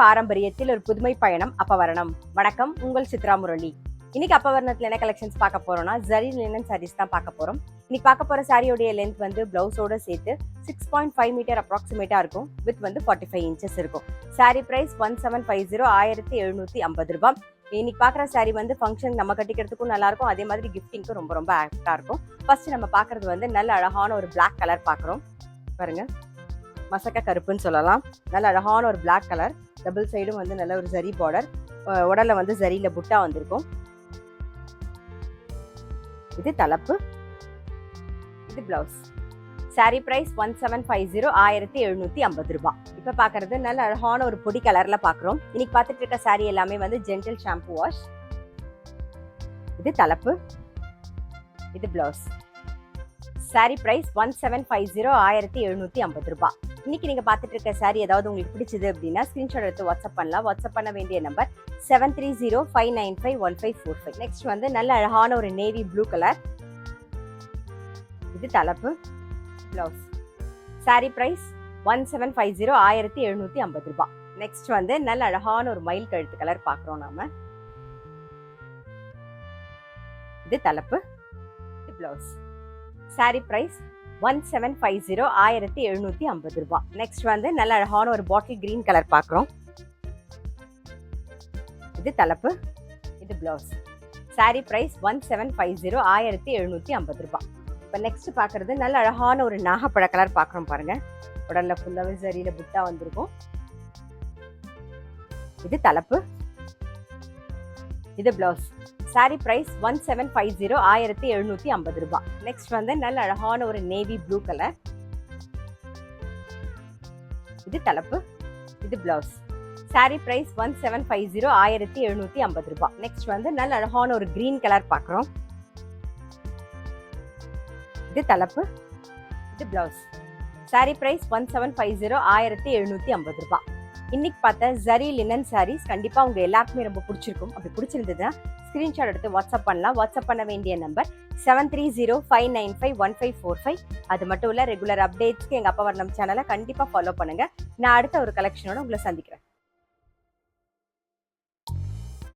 பாரம்பரியத்தில் ஒரு புதுமை பயணம் அப்பவரணம். வணக்கம், உங்கள் சித்ரா முரளி. இன்னைக்கு அப்பவரணத்துல என்ன கலெக்ஷன்ஸ் பார்க்க போறோம்னா ஜரி லினன் சாரீஸ் தான் பார்க்க போறோம். இன்னைக்கு பார்க்க போற சாரியோடைய லென்த் வந்து பிளவுஸோட சேர்த்து 6.5 மீட்டர் அப்ராக்சிமேட்டா இருக்கும். வித் வந்து 45 இன்ச்சஸ் இருக்கும். சாரி பிரைஸ் 1750, 1750 ரூபாய். இன்னைக்கு பாக்குற சாரி வந்து ஃபங்க்ஷன் நம்ம கட்டிக்கிறதுக்கும் நல்லா இருக்கும், அதே மாதிரி கிஃப்டிங்க்கும் ரொம்ப ரொம்ப ஆக்டா இருக்கும். ஃபர்ஸ்ட் நம்ம பாக்குறது வந்து நல்ல அழகான ஒரு பிளாக் கலர் பாக்குறோம். பாருங்க, மசக்க கருப்புன்னு சொல்லலாம். நல்ல அழகான ஒரு பிளாக் கலர், டபுள் சைடும் வந்து நல்ல ஒரு ஜரி பார்டர், உடல்ல வந்து ஜரியில புட்டா வந்திருக்கும். இது தலப்பு, இது பிளவுஸ். சாரி பிரைஸ் 1750, 1750 ரூபாய். இப்ப பாக்குறது நல்ல அழகான ஒரு பொடி கலர்ல பாக்குறோம். இன்னைக்கு பார்த்துட்டு இருக்க சாரி எல்லாமே வந்து ஜென்டில் ஷாம்பு வாஷ். இது தலப்பு, இது பிளவுஸ். சாரி பிரைஸ் 1750, 1750 ரூபாய். இன்னைக்கு நீங்க பார்த்துட்டு இருக்க சாரி ஏதாவது உங்களுக்கு பிடிச்சது அப்படின்னா ஸ்கிரீன்ஷாட் எடுத்து வாட்ஸ்அப் பண்ணலாம். வாட்ஸ்அப் பண்ண வேண்டிய நம்பர் 7305951545. நெக்ஸ்ட் வந்து நல்ல அழகான ஒரு நேவி ப்ளூ கலர். இது தலப்பு, பிளவுஸ். சாரி பிரைஸ் 1750, 1750 ரூபாய். நெக்ஸ்ட் வந்து நல்ல அழகான ஒரு மயில் கழுத்து கலர் பாக்குறோம் நாம. இது தலப்பு, இது பிளவுஸ். சாரி பிரைஸ் 1750, 1750 ரூபாய். நெக்ஸ்ட் வந்து நல்ல அழகான ஒரு பாட்டில் கிரீன் கலர் பாக்குறோம். இது தலப்பு, இது பிளவுஸ். சாரி பிரைஸ் 1750, 1750 ரூபாய். இப்போ நெக்ஸ்ட் பாக்குறது நல்ல அழகான ஒரு நாகப்பழ கலர் பாக்குறோம். பாருங்க, உடல்ல ஃபுல்லாவே சரியில புட்டா வந்திருக்கும். இது தலப்பு, இது பிளவுஸ். சாரி பிரைஸ் 1750, 1750 ரூபாய். நெக்ஸ்ட் வந்து நல்ல அழகான ஒரு நேவி ப்ளூ கலர். இது தலப்பு, இது பிளவுஸ். சாரி பிரைஸ் 1750, 1750 ரூபாய். நெக்ஸ்ட் வந்து நல்ல அழகான ஒரு கிரீன் கலர் பாக்குறோம். இது தலப்பு, இது பிளவுஸ். சாரி பிரைஸ் 1750, 1750 ரூபாய். இன்னைக்கு பார்த்த ஜரி லினன் சாரீஸ் கண்டிப்பா உங்க எல்லாருக்குமே ரொம்ப பிடிச்சிருக்கும். அப்படி பிடிச்சிருந்ததுன்னா ஸ்கிரீன்ஷாட் எடுத்து வாட்ஸ்அப் பண்ணலாம். வாட்ஸ்அப் பண்ண வேண்டிய நம்பர் 7305951545. அது மட்டும் இல்ல, ரெகுலர் அப்டேட்ஸ்க்கு எங்க அப்பவரணம் சேனலை கண்டிப்பா ஃபாலோ பண்ணுங்க. நான் அடுத்த ஒரு கலெக்ஷனோட உங்களை சந்திக்கிறேன்.